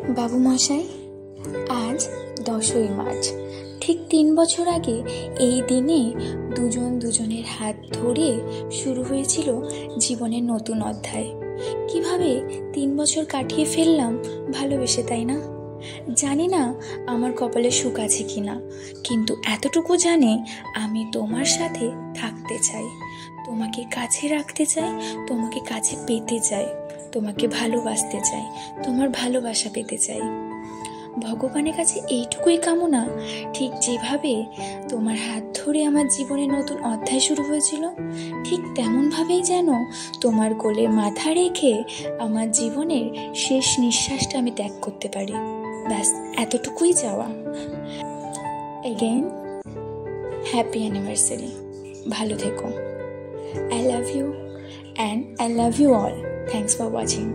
বাবু মশাই, আজ 10ই মার্চ। ঠিক 3 বছর আগে এই দিনে দুজন দুজনের হাত ধরে শুরু হয়েছিল জীবনের নতুন অধ্যায়। কিভাবে 3 বছর কাটিয়ে ফেললাম ভালোবেসে, তাই না? জানি না আমার কপালে সুখ আছে কিনা, কিন্তু এতটুকু জানি আমি তোমার সাথে থাকতে চাই, তোমাকে কাছে রাখতে চাই, তোমাকে কাছে পেতে চাই, তোমাকে ভালোবাসতে চাই, তোমার ভালোবাসা পেতে চাই। ভগবানের কাছে এইটুকুই কামনা, ঠিক যেভাবে তোমার হাত ধরে আমার জীবনে নতুন অধ্যায় শুরু হয়েছিল, ঠিক তেমনভাবেই যেন তোমার কোলে মাথা রেখে আমার জীবনের শেষ নিঃশ্বাসটা আমি ত্যাগ করতে পারি। ব্যাস এতটুকুই চাওয়া। Again happy anniversary. ভালো থেকো। I love you and I love you all. Thanks for watching.